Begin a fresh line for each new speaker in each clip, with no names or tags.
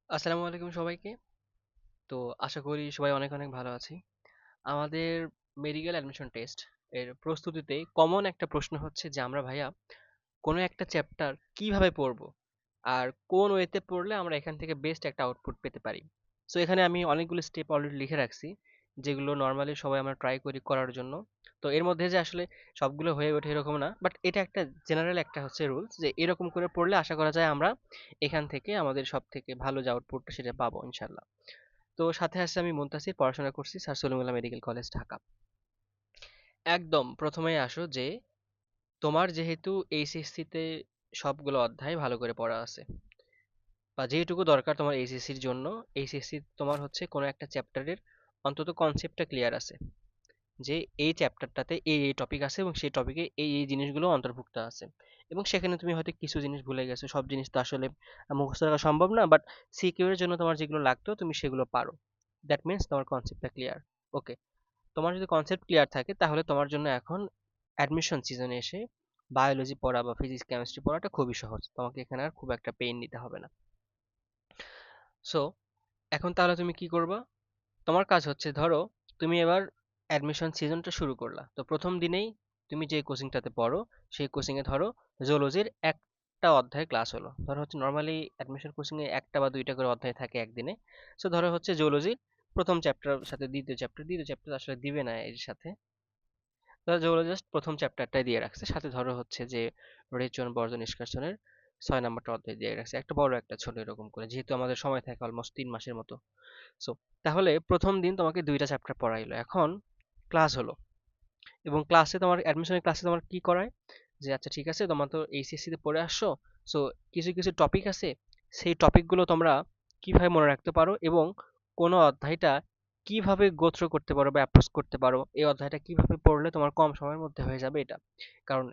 আসসালামু আলাইকুম সবাইকে। তো আশা করি সবাই অনেক অনেক ভালো আছি। আমাদের মেডিকেল অ্যাডমিশন টেস্ট এর প্রস্তুতিতে কমন একটা প্রশ্ন হচ্ছে যে আমরা ভাইয়া কোনো একটা চ্যাপ্টার কিভাবে পড়বো আর কোন ওয়েতে পড়লে আমরা এখান থেকে বেস্ট একটা আউটপুট পেতে পারি। সো এখানে আমি অনেকগুলো স্টেপ অলরেডি লিখে রাখছি, যেগুলো নর্মালি সবাই আমরা ট্রাই করি করার জন্য। তো এর মধ্যে যে আসলে সবগুলো হয়ে ওঠে এরকম না, বাট এটা একটা জেনারেল একটা হচ্ছে রুলস যে এরকম করে পড়লে আশা করা যায় আমরা এখান থেকে আমাদের সব থেকে ভালো যে আউটপুটটা সেটা পাবো ইনশাল্লাহ। তো সাথে আছে আমি মুনতাসির, পড়াশোনা করছি sir Salimullah medical college Dhaka. একদম প্রথমেই আসো যে তোমার যেহেতু এইচএসসি তে সবগুলো অধ্যায় ভালো করে পড়া আছে, বা যেটুকু দরকার তোমার এইচএসসির জন্য, এইচএসসি তোমার হচ্ছে কোনো একটা চ্যাপ্টারের অন্তত কনসেপ্টটা ক্লিয়ার আছে যে এই চ্যাপ্টারটাতে এই এই টপিক আছে এবং সেই টপিকে এই এই জিনিসগুলো অন্তর্ভুক্ত আছে। এবং সেখানে তুমি হয়তো কিছু জিনিস ভুলে গেছো, সব জিনিস তো আসলে মুখস্থ রাখা সম্ভব না, বাট সিকিউর এর জন্য তোমার যেগুলো লাগতো তুমি সেগুলো পারো। দ্যাট মিন্স তোমার কনসেপ্টটা ক্লিয়ার। ওকে, তোমার যদি কনসেপ্ট ক্লিয়ার থাকে তাহলে তোমার জন্য এখন অ্যাডমিশন সিজনে এসে বায়োলজি পড়া বা ফিজিক্স কেমিস্ট্রি পড়াটা খুবই সহজ, তোমাকে এখানে আর খুব একটা পেইন নিতে হবে না। সো এখন তাহলে তুমি কি করবা? তোমার কাজ হচ্ছে, ধরো তুমি এবার অ্যাডমিশন সিজনটা শুরু করলা, তো প্রথম দিনেই তুমি যে কোচিংটাতে পড়ো সেই কোচিং এ ধরো জুলজির একটা অধ্যায় ক্লাস হলো। ধরো হচ্ছে নর্মালি অ্যাডমিশন কোচিং এ একটা বা দুইটা করে অধ্যায় থাকে একদিনে। সো ধরো হচ্ছে জুলজির প্রথম চ্যাপ্টার সাথে দ্বিতীয় চ্যাপ্টার আসলে দিবে না এর সাথে। ধরো যেগুলো জাস্ট প্রথম চ্যাপ্টারটাই দিয়ে রাখছে, সাথে ধরো হচ্ছে যে রেচন বর্জন নিষ্কাশনের 6 নম্বরটা অধ্যায় দিয়ে রাখছে, একটা বড় একটা ছোট এরকম করে, যেহেতু আমাদের সময় থাকে অলমোস্ট 3 মাসের মতো। সো তাহলে প্রথম দিন তোমাকে দুইটা চ্যাপ্টার পড়াইলো, এখন ক্লাস হলো। এবং ক্লাসে তোমার অ্যাডমিশনের ক্লাসে তোমার কি করায় যে আচ্ছা ঠিক আছে, তোমরা তো এইচএসসি তে পড়ে আসছো, সো কিছু কিছু টপিক আছে, সেই টপিকগুলো তোমরা কিভাবে মনে রাখতে পারো এবং কোন অধ্যায়টা কিভাবে গোত্র করতে পারো বা অ্যাপ্রোচ করতে পারো, এই অধ্যায়টা কিভাবে পড়লে তোমার কম সময়ের মধ্যে হয়ে যাবে এটা। কারণ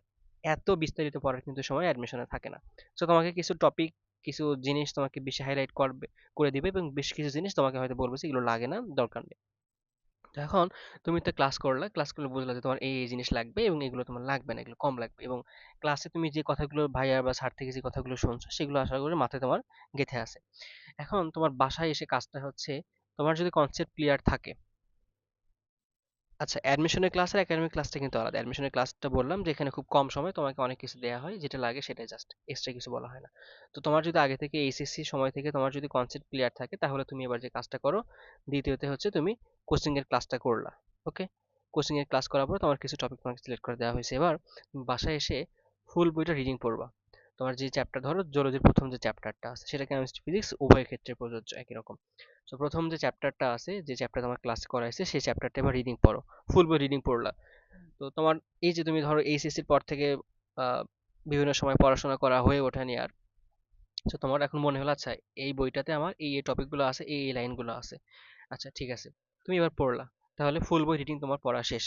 এত বিস্তারিত পড়ার কিন্তু সময় অ্যাডমিশনে থাকে না। সো তোমাকে কিছু টপিক, কিছু জিনিস তোমাকে বেশি হাইলাইট করবে, করে দিবে, এবং বেশ কিছু জিনিস তোমাকে হয়তো বলবে যে এগুলো লাগে না, দরকার নেই। তো এখন তুমি তো ক্লাস করলা, ক্লাস করলে বুঝলা যে তোমার এই এই জিনিস লাগবে এবং এগুলো তোমার লাগবে না, এগুলো কম লাগবে। এবং ক্লাসে তুমি যে কথাগুলো ভাইয়ার বা স্যার থেকে যে কথাগুলো শুনছো সেগুলো আশা করি মাথায় তোমার গেঁথে আছে। এখন তোমার বাসায় এসে কাজটা হচ্ছে, তোমার যদি কনসেপ্ট ক্লিয়ার থাকে। আচ্ছা, অ্যাডমিশনের ক্লাস আর একাডেমিক ক্লাসটা কিন্তু আলাদা। অ্যাডমিশনের ক্লাসটা বললাম যে এখানে খুব কম সময় তোমাকে অনেক কিছু দেওয়া হয়, যেটা লাগে সেটাই, জাস্ট এক্সট্রা কিছু বলা হয় না। তো তোমার যদি আগে থেকে এইচএসসি সময় থেকে তোমার যদি কনসেপ্ট ক্লিয়ার থাকে তাহলে তুমি এবার যে কাজটা করো, দ্বিতীয়তে হচ্ছে তুমি কোচিং এর ক্লাসটা করলা। ওকে, কোচিং এর ক্লাস করার পর তোমার কিছু টপিক তোমাকে সিলেক্ট করে দেওয়া হয়েছে, এবার তুমি বাসায় এসে ফুল বইটা রিডিং পড়বা। তোমার যে চ্যাপ্টার, ধরো জুলজির প্রথম যে চ্যাপ্টারটা আছে সেটা কেমিস্ট্রি ফিজিক্স উভয় ক্ষেত্রে প্রযোজ্য একই রকম। তো প্রথম যে চ্যাপ্টারটা আছে, যে চ্যাপ্টার তোমার ক্লাস করাইছে, সেই চ্যাপ্টারটা এবার রিডিং পড়ো। ফুল বই রিডিং পড়লা। তো তোমার এই যে তুমি ধরো এইচএসসির পর থেকে আহ, বিভিন্ন সময় পড়াশোনা করা হয়ে ওঠেনি আর, তো তোমার এখন মনে হলো আচ্ছা এই বইটাতে আমার এই এই টপিকগুলো আছে, এই এই লাইনগুলো আছে। আচ্ছা ঠিক আছে, তুমি এবার পড়লা, তাহলে ফুল বই রিডিং তোমার পড়া শেষ।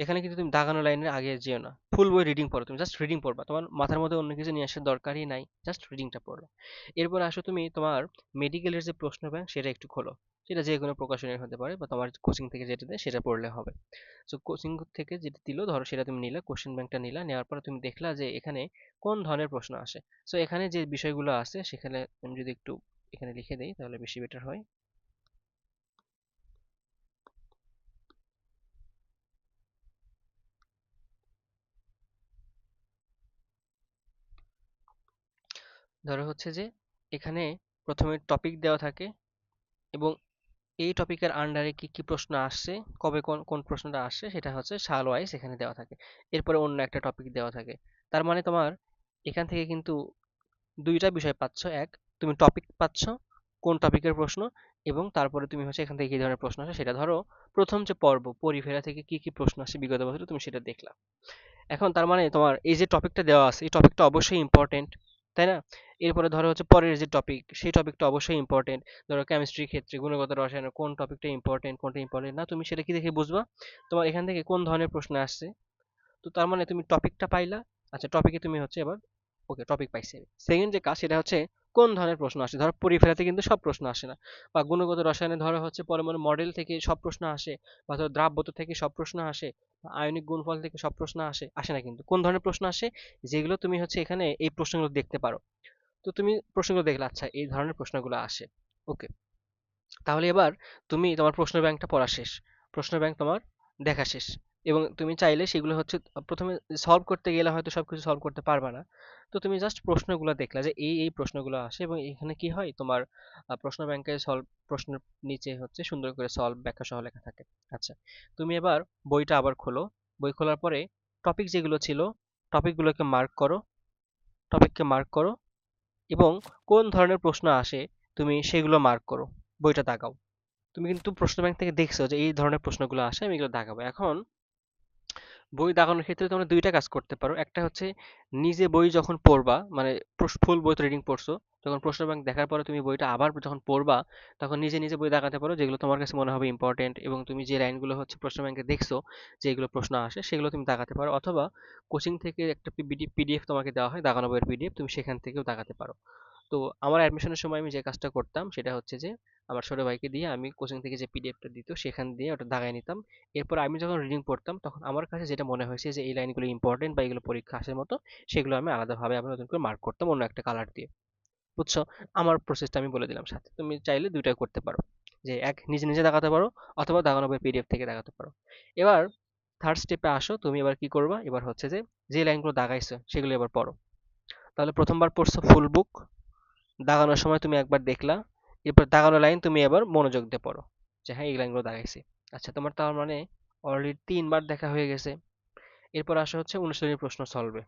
এখানে কিন্তু তুমি দাগানো লাইনের আগে যেও না, ফুল বই রিডিং পড়ো, তুমি জাস্ট রিডিং পড়বা, তোমার মাথার মধ্যে অন্য কিছু নিয়ে আসার দরকারই নাই, জাস্ট রিডিংটা পড়লো। এরপর আসো তুমি তোমার মেডিকেলের যে প্রশ্ন ব্যাংক সেটা একটু খোলো। সেটা যে কোনো প্রকাশনের হতে পারে বা তোমার কোচিং থেকে যেটা দেয় সেটা পড়লে হবে। সো কোচিং থেকে যেটা দিল ধরো সেটা তুমি নিলে, কোশ্চেন ব্যাংকটা নিলা, নেওয়ার পরে তুমি দেখলা যে এখানে কোন ধরনের প্রশ্ন আসে। সো এখানে যে বিষয়গুলো আছে সেখানে আমি যদি একটু এখানে লিখে দেই তাহলে বেশি বেটার হয়। ধরো হচ্ছে যে এখানে প্রথমে টপিক দেওয়া থাকে এবং এই টপিকের আন্ডারে কি কি প্রশ্ন আসছে, কবে কোন কোন প্রশ্নটা আসছে সেটা হচ্ছে সাল ওয়াইজ এখানে দেওয়া থাকে। এরপরে অন্য একটা টপিক দেওয়া থাকে। তার মানে তোমার এখান থেকে কিন্তু দুইটা বিষয় পাচ্ছ, এক তুমি টপিক পাচ্ছ, কোন টপিকের প্রশ্ন, এবং তারপরে তুমি হচ্ছে এখান থেকে কি ধরনের প্রশ্ন আসে সেটা, ধরো প্রথম যে পর্ব পরিফেরা থেকে কি কি প্রশ্ন আসে বিগত বছরে তুমি সেটা দেখলা। এখন তার মানে তোমার এই যে টপিকটা দেওয়া আছে এই টপিকটা অবশ্যই ইম্পর্টেন্ট, তাই না? এরপরে ধরো হচ্ছে পরের যে টপিক সেই টপিকটা অবশ্যই ইম্পর্টেন্ট। ধরো কেমিস্ট্রির ক্ষেত্রে গুণগত রসায়নের কোন টপিকটা ইম্পর্টেন্ট কোনটা ইম্পর্টেন্ট না, তুমি সেটা কি দেখে বুঝবা? তোমার এখান থেকে কোন ধরনের প্রশ্ন আসছে। তো তার মানে তুমি টপিকটা পাইলা। আচ্ছা টপিকে তুমি হচ্ছে এবার, ওকে টপিক পাইছি আমি, সেকেন্ড যে কাজ সেটা হচ্ছে কোন ধরনের প্রশ্ন আসে। ধরো পরিফেরাতে কিন্তু সব প্রশ্ন আসে না, বা গুণগত রসায়নে ধরো হচ্ছে পরমাণু মডেল থেকে সব প্রশ্ন আসে, বা ধরো দ্রাব্যতা থেকে সব প্রশ্ন আসে, বা আয়নিক গুণফল থেকে সব প্রশ্ন আসে, আসে না, কিন্তু কোন ধরনের প্রশ্ন আসে যেগুলো তুমি হচ্ছে এখানে এই প্রশ্নগুলো দেখতে পারো। তো তো তুমি প্রশ্নগুলো দেখলে আচ্ছা এই ধরনের প্রশ্নগুলো আসে। ওকে, তাহলে এবার তুমি তোমার প্রশ্ন ব্যাংকটা পড়া শেষ, প্রশ্ন ব্যাংক তোমার দেখা শেষ, এবং তুমি চাইলে সেগুলো হচ্ছে প্রথমে সলভ করতে গেলে হয়তো সবকিছু সলভ করতে পারবা না। তো তুমি জাস্ট প্রশ্নগুলো দেখলা যে এই প্রশ্নগুলো আসে, এবং এখানে কি হয় তোমার প্রশ্ন ব্যাংকে সলভ প্রশ্নের নিচে হচ্ছে সুন্দর করে সলভ ব্যাখ্যা সহ লেখা থাকে। আচ্ছা, তুমি এবার বইটা আবার খোলো। বই খোলার পরে টপিক যেগুলো ছিল টপিকগুলোকে মার্ক করো, টপিককে মার্ক করো, এবং কোন ধরনের প্রশ্ন আসে তুমি সেগুলো মার্ক করো, বইটা দাগাও। তুমি কিন্তু প্রশ্ন ব্যাংক থেকে দেখছো যে এই ধরনের প্রশ্নগুলো আসে, আমি এগুলো দাগাবো। এখন বই দাগানোর ক্ষেত্রে তোমরা দুইটা কাজ করতে পারো। একটা হচ্ছে নিজে বই যখন পড়বা, মানে ফুল বই তো রিডিং পড়ছো, তখন প্রশ্ন ব্যাংক দেখার পরে তুমি বইটা আবার যখন পড়বা, তখন নিজে নিজে বই দাগাতে পারো যেগুলো তোমার কাছে মনে হবে ইম্পর্টেন্ট, এবং তুমি যে লাইনগুলো হচ্ছে প্রশ্ন ব্যাংকে দেখছো যে এগুলো প্রশ্ন আসে সেগুলো তুমি দাগাতে পারো। অথবা কোচিং থেকে একটা পিডিএফ তোমাকে দেওয়া হয়, দাগানো বইয়ের পিডিএফ, তুমি সেখান থেকেও দাগাতে পারো। তো আমার অ্যাডমিশনের সময় আমি যে কাজটা করতাম সেটা হচ্ছে যে আমার ছোট ভাইকে দিয়ে আমি কোচিং থেকে যে পিডিএফটা দিত সেখান দিয়ে ওটা দাগায় নিতাম। এরপর আমি যখন রিডিং পড়তাম তখন আমার কাছে যেটা মনে হয়েছে যে এই লাইনগুলো ইম্পর্টেন্ট বা এগুলো পরীক্ষা আসার মতো, সেগুলো আমি আলাদাভাবে আবার নতুন করে মার্ক করতাম অন্য একটা কালার দিয়ে। বুঝছো? আমার প্রসেসটা আমি বলে দিলাম সাথে, তুমি চাইলে দুইটাই করতে পারো, যে এক নিজে নিজে দেখাতে পারো অথবা দাগানো বই পিডিএফ থেকে দেখাতে পারো। এবার থার্ড স্টেপে আসো, তুমি এবার কি করবা, এবার হচ্ছে যে যে লাইনগুলো দাগাইছো সেগুলো এবার পড়ো। তাহলে প্রথমবার পড়ছো ফুল বুক, দাগানোর সময় তুমি একবার দেখলা, এরপর দাগানো লাইন তুমি এবার মনোযোগ দিয়ে পড়ো যে হ্যাঁ এই লাইনগুলো দাগাইছি। আচ্ছা, তোমার তার মানে অলরেডি 3 বার দেখা হয়ে গেছে। এরপর আসা হচ্ছে অনুশীলনী প্রশ্ন সলভে।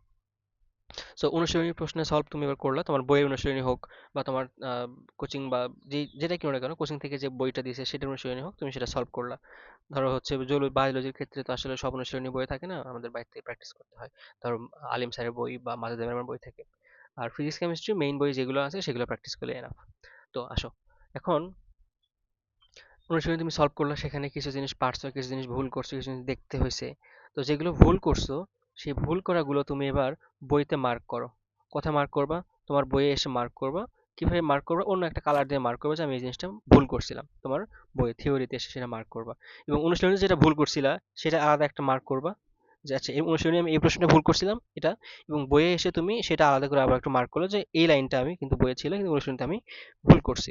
সো অনুশীলনী প্রশ্নের সলভ তুমি এবার করলা, তোমার বইয়ের অনুশীলনী হোক বা তোমার কোচিং বা যেটাই কিনো না কেন কোচিং থেকে যে বইটা দিয়েছে সেটার অনুশীলনী হোক, তুমি সেটা সলভ করলা। ধরো হচ্ছে বায়োলজির ক্ষেত্রে তো আসলে সব অনুশীলনী বই থাকে না, আমাদের বাইরে থেকে প্র্যাকটিস করতে হয়। ধরো আলিম স্যারের বই বা মাসুদ ম্যামের বই থেকে। আর ফিজিক্স কেমিস্ট্রি মেইন বই যেগুলো আছে সেগুলো প্র্যাকটিস করলে এনাফ। তো আসো, এখন অনুশীলনী তুমি সলভ করলা, সেখানে কিছু জিনিস পারছো, কিছু জিনিস ভুল করছো, কিছু জিনিস দেখতে হয়েছে। তো যেগুলো ভুল করছো সেই ভুল করাগুলো তুমি এবার বইতে মার্ক করো। কোথায় মার্ক করবা? তোমার বইয়ে এসে মার্ক করবা। কিভাবে মার্ক করবা? অন্য একটা কালার দিয়ে মার্ক করবা যে আমি এই জিনিসটা ভুল করছিলাম, তোমার বইয়ে থিওরিতে এসে সেটা মার্ক করবা। এবং অনুশীলনে যেটা ভুল করছিলা সেটা আলাদা একটা মার্ক করবা, যে আচ্ছা এই অনুশীলনে আমি এই প্রশ্নটা ভুল করছিলাম এটা, এবং বইয়ে এসে তুমি সেটা আলাদা করে আবার একটু মার্ক করলো যে এই লাইনটা আমি কিন্তু বইয়ে ছিল কিন্তু অনুশীলনটা আমি ভুল করছি।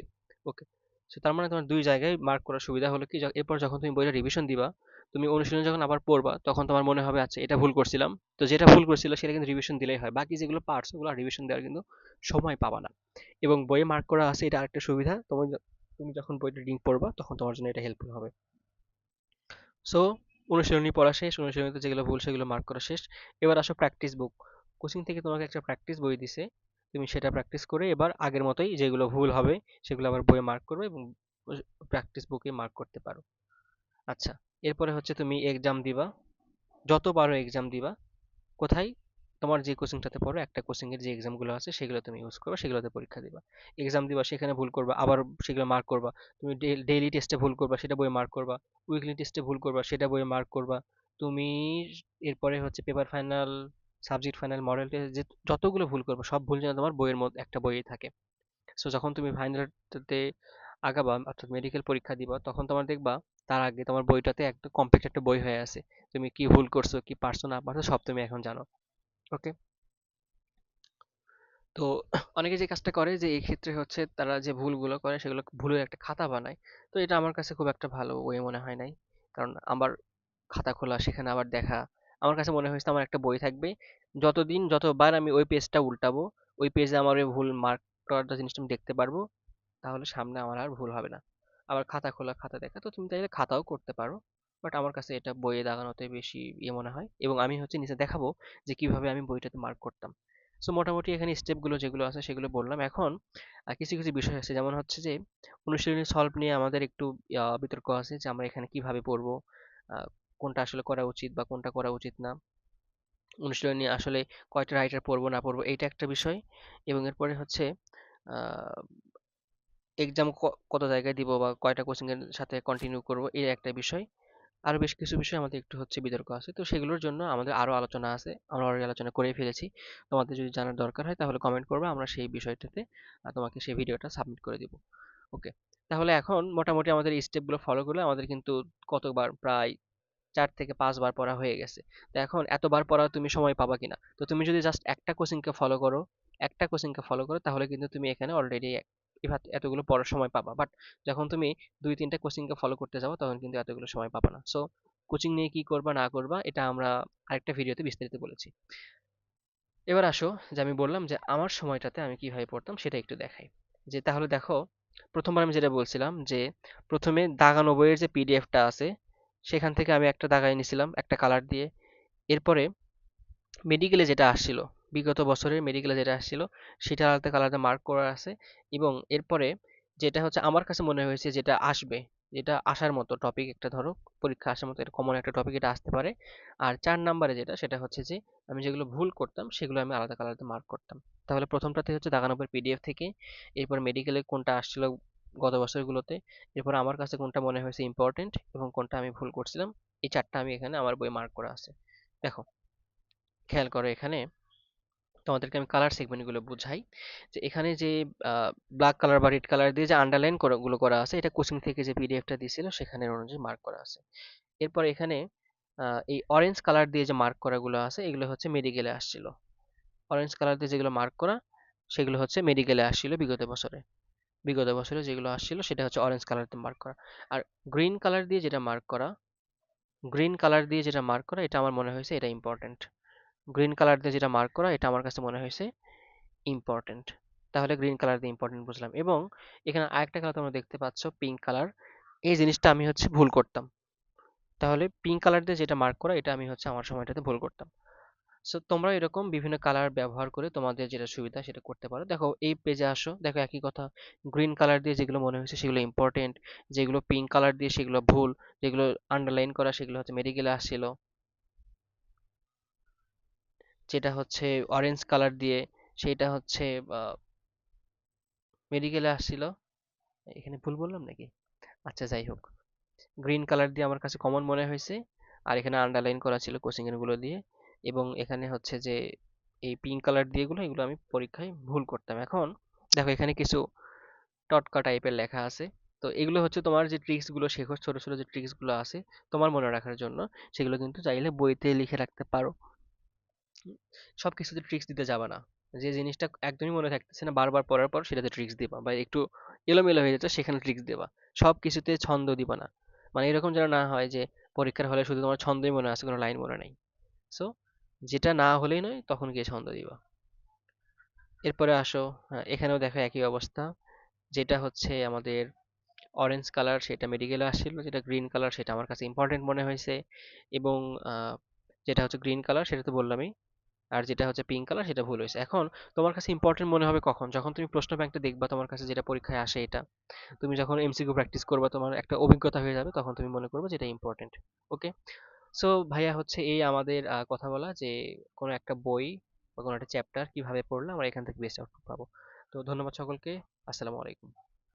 ওকে, সো তার মানে তোমার দুই জায়গায় মার্ক করার সুবিধা হলো কি, এরপর যখন তুমি বইটা রিভিশন দিবা, তুমি অনুশীলন যখন আবার পড়বা তখন তোমার মনে হবে আচ্ছা এটা ভুল করছিলাম। তো যেটা ভুল করছিল সেটা কিন্তু রিভিশন দিলেই হয়, বাকি যেগুলো পার্টস ওগুলো রিভিশন দেওয়ার কিন্তু সময় পাবা না। এবং বইয়ে মার্ক করা আছে এটা আরেকটা সুবিধা, তুমি যখন বইটা রিডিং পড়বা তখন তোমার জন্য এটা হেল্পফুল হবে। সো অনুশীলনী পড়া শেষ, অনুশীলনীতে যেগুলো ভুল সেগুলো মার্ক করা শেষ। এবার আসো প্র্যাকটিস বুক। কোচিং থেকে তোমাকে একটা প্র্যাকটিস বই দিছে, তুমি সেটা প্র্যাকটিস করে এবার আগের মতোই যেগুলো ভুল হবে সেগুলো আবার বইয়ে মার্ক করবে, এবং প্র্যাকটিস বুকে মার্ক করতে পারো। আচ্ছা, এরপরে হচ্ছে তুমি এক্সাম দিবা, যত পারো এক্সাম দিবা। কোথায়? তোমার যে কোচিংটাতে পড়ো একটা কোচিং এর যে এক্সাম গুলো আছে সেগুলো তুমি ইউজ করবে, সেগুলোতে পরীক্ষা দিবা। এক্সাম দিবা, সেখানে ভুল করবা, আবার সেগুলো মার্ক করবা। তুমি ডেইলি টেস্টে ভুল করবা, সেটা বইয়ে মার্ক করবা। উইকলি টেস্টে ভুল করবা, সেটা বইয়ে মার্ক করবা। তুমি এরপরে হচ্ছে paper final, subject final, model test, যে যতগুলো ভুল করবা সব ভুল যেন তোমার বইয়ের মধ্যে একটা বইয়ে থাকে। সো যখন তুমি ফাইনালটাতে আগাবা অর্থাৎ মেডিকেল পরীক্ষা দিবা তখন তোমার দেখবা তার আগে তোমার বইটাতে একটা কমপ্লিট একটা বই হয়ে আছে। তুমি কি ভুল করছো, কি পারছো না পারছো সব তুমি এখন জানো। ওকে, তো অনেকে যে কাজটা করে যে এই ক্ষেত্রে হচ্ছে তারা যে ভুলগুলো করে সেগুলো ভুলের একটা খাতা বানায়। তো এটা আমার কাছে খুব একটা ভালো ওয়ে মনে হয় নাই, কারণ আমার খাতা খোলা সেখানে আবার দেখা, আমার কাছে মনে হয়েছে আমার একটা বই থাকবে, যতবার আমি ওই পেজটা উল্টাবো ওই পেজে আমার ওই ভুল মার্ক করাটা জিনিসটা আমি দেখতে পারবো, তাহলে সামনে আমার আর ভুল হবে না। আবার খাতা খোলা খাতা দেখা, তো তুমি চাইলে খাতাও করতে পারো, বাট আমার কাছে এটা বইয়ে দাগানোতে বেশি ইয়ে মনে হয়, এবং আমি হচ্ছে নিচে দেখাবো যে কিভাবে আমি বইটাতে মার্ক করতাম। সো মোটামুটি এখানে স্টেপগুলো যেগুলো আছে সেগুলো বললাম। এখন কিছু কিছু বিষয় আছে, যেমন হচ্ছে যে অনুশীলনী সলভ নিয়ে আমাদের একটু বিতর্ক আছে যে আমরা এখানে কিভাবে পড়বো, আহ, কোনটা আসলে করা উচিত বা কোনটা করা উচিত না, অনুশীলনী আসলে কয়টা রাইটার পড়বো না পড়বো এইটা একটা বিষয়, এবং এরপরে হচ্ছে আহ এক্সাম কত জায়গায় দিব বা কয়টা কোচিং এর সাথে কন্টিনিউ করব এই একটা বিষয়। আরো বেশ কিছু বিষয় আমাদের একটু হচ্ছে বিতর্ক আছে, তো সেগুলোর জন্য আমাদের আরো আলোচনা আছে, আমরা অলরেডি আলোচনা করে ফেলেছি। তোমাদের যদি জানার দরকার হয় তাহলে কমেন্ট করবে, আমরা সেই বিষয়টাতে তোমাকে সেই ভিডিওটা সাবমিট করে দিব। ওকে, তাহলে এখন মোটামুটি আমাদের এই স্টেপগুলো ফলো করলে আমাদের কিন্তু কতবার প্রায় 4 থেকে 5 বার পড়া হয়ে গেছে। তো এখন এতবার পড়া তুমি সময় পাবা কিনা, তো তুমি যদি জাস্ট একটা কোচিংকে ফলো করো, একটা কোচিংকে ফলো করো তাহলে কিন্তু তুমি এখানে অলরেডি এতগুলো পড়ার সময় পাবা। বাট যখন তুমি 2-3টা কোচিংকে ফলো করতে যাবো তখন কিন্তু এতগুলো সময় পাবা না। সো কোচিং নিয়ে কি করবা না করবা এটা আমরা আরেকটা ভিডিওতে বিস্তারিত বলেছি। এবার আসো, যে আমি বললাম যে আমার সময়টাতে আমি কিভাবে পড়তাম সেটা একটু দেখাই। যে তাহলে দেখো, প্রথমবার আমি যেটা বলছিলাম যে প্রথমে দাগানো বইয়ের যে পিডিএফটা আছে সেখান থেকে আমি একটা দাগাই নিছিলাম একটা কালার দিয়ে। এরপরে মেডিকেলে যেটা আসছিল, বিগত বছরের মেডিকেলে যেটা আসছিল সেটা আলাদা কালারে মার্ক করা আছে। এবং এরপরে যেটা হচ্ছে আমার কাছে মনে হয়েছে যেটা আসবে, যেটা আসার মতো টপিক একটা, ধরো পরীক্ষা আসার মতো এটা কমন একটা টপিক, এটা আসতে পারে। আর 4 নম্বরে যেটা, সেটা হচ্ছে যে আমি যেগুলো ভুল করতাম সেগুলো আমি আলাদা কালারে মার্ক করতাম। তাহলে প্রথমটাতে হচ্ছে দাগানবের পিডিএফ থেকে, এরপর মেডিকেলে কোনটা আসছিল গত বছরগুলোতে, এরপর আমার কাছে কোনটা মনে হয়েছে ইম্পর্টেন্ট এবং কোনটা আমি ভুল করছিলাম, এই 4টা আমি এখানে আমার বইয়ে মার্ক করা আছে। দেখো, খেয়াল করো এখানে তোমাদেরকে আমি কালার সেগমেন্ট গুলো বুঝাই। যে এখানে যে ব্ল্যাক কালার বা রেড কালার দিয়ে যে আন্ডারলাইন গুলো করা আছে, এটা কোচিং থেকে যে পিডিএফটা দিছিল সেখানের অনুযায়ী মার্ক করা আছে। এরপর এখানে এই অরেঞ্জ কালার দিয়ে যে মার্ক করা গুলো আছে এগুলো হচ্ছে মেডিকেলে আসছিল। অরেঞ্জ কালার দিয়ে যেগুলো মার্ক করা সেগুলো হচ্ছে মেডিকেলে আসছিল বিগত বছরে। বিগত বছরে যেগুলো আসছিল সেটা হচ্ছে অরেঞ্জ কালার দিয়ে মার্ক করা। আর গ্রিন কালার দিয়ে যেটা মার্ক করা, গ্রিন কালার দিয়ে যেটা মার্ক করা এটা আমার মনে হয়েছে এটা ইম্পর্টেন্ট। গ্রিন কালার দিয়ে যেটা মার্ক করা এটা আমার কাছে মনে হয়েছে ইম্পর্টেন্ট। তাহলে গ্রিন কালার দিয়ে ইম্পর্টেন্ট বুঝলাম। এবং এখানে আরেকটা কালার তোমরা দেখতে পাচ্ছ, পিঙ্ক কালার। এই জিনিসটা আমি হচ্ছে ভুল করতাম। তাহলে পিঙ্ক কালার দিয়ে যেটা মার্ক করা এটা আমি হচ্ছে আমার সময়টাতে ভুল করতাম। সো তোমরা এরকম বিভিন্ন কালার ব্যবহার করে তোমাদের যেটা সুবিধা সেটা করতে পারো। দেখো এই পেজে আসো, দেখো একই কথা। গ্রিন কালার দিয়ে যেগুলো মনে হয়েছে সেগুলো ইম্পর্টেন্ট, যেগুলো পিঙ্ক কালার দিয়ে সেগুলো ভুল, যেগুলো আন্ডারলাইন করা সেগুলো হচ্ছে মেডিকেলে আসছিল, যেটা হচ্ছে অরেঞ্জ কালার দিয়ে সেটা হচ্ছে মেডিকেলে আসছিল। এখানে ভুল বললাম নাকি? আচ্ছা, যাই হোক, গ্রিন কালার দিয়ে আমার কাছে কমন মনে হয়েছে। আর এখানে আন্ডারলাইন করা ছিল কোচিং এর গুলো দিয়ে। এবং এখানে হচ্ছে যে এই পিঙ্ক কালার দিয়ে এগুলো এগুলো আমি পরীক্ষায় ভুল করতাম। এখন দেখো এখানে কিছু টটকা টাইপের লেখা আছে। তো এগুলো হচ্ছে তোমার যে ট্রিক্স গুলো শেখো, ছোট ছোট যে ট্রিক্স গুলো আছে তোমার মনে রাখার জন্য, সেগুলো কিন্তু চাইলে বইতে লিখে রাখতে পারো। সবকিছুতে ট্রিক্স দিতে যাবে না। যে জিনিসটা একদমই মনে থাকতেছে না বারবার পড়ার পর সেটাতে ট্রিক্স দিবা, বা একটু এলোমেলো হয়ে যাচ্ছে সেখানে ট্রিক্স দিবা। সব কিছুতে ছন্দ দিবা না। মানে এরকম যেন না হয় যে পরীক্ষার হলে শুধু তোমার ছন্দই মনে আছে, কোনো লাইন মনে নাই। সো যেটা না হলেই নয় তখন গিয়ে ছন্দ দিবা। এরপরে আসো, হ্যাঁ, এখানেও দেখো একই অবস্থা। যেটা হচ্ছে আমাদের অরেঞ্জ কালার সেটা মেডিকেলে আসছিল, যেটা গ্রিন কালার সেটা আমার কাছে ইম্পর্টেন্ট মনে হয়েছে। এবং আহ, যেটা হচ্ছে গ্রিন কালার সেটা তো বললামই। আর যেটা হচ্ছে পিঙ্ক কালার সেটা ভুল হয়েছে। এখন তোমার কাছে ইম্পর্টেন্ট মনে হবে কখন? যখন তুমি প্রশ্ন ব্যাংকটা দেখবা তোমার কাছে, যেটা পরীক্ষায় আসে এটা। তুমি যখন এমসিকিউ প্র্যাকটিস করবা তোমার একটা অভিজ্ঞতা হয়ে যাবে, তখন তুমি মনে করবে যে এটা ইম্পর্টেন্ট। ওকে। সো ভাইয়া হচ্ছে এই আমাদের কথা বলা যে কোনো একটা বই বা কোনো একটা চ্যাপ্টার কিভাবে পড়লে আমরা এখান থেকে বেস্ট আউটপুট পাবো। তো ধন্যবাদ সকলকে। আসসালামু আলাইকুম।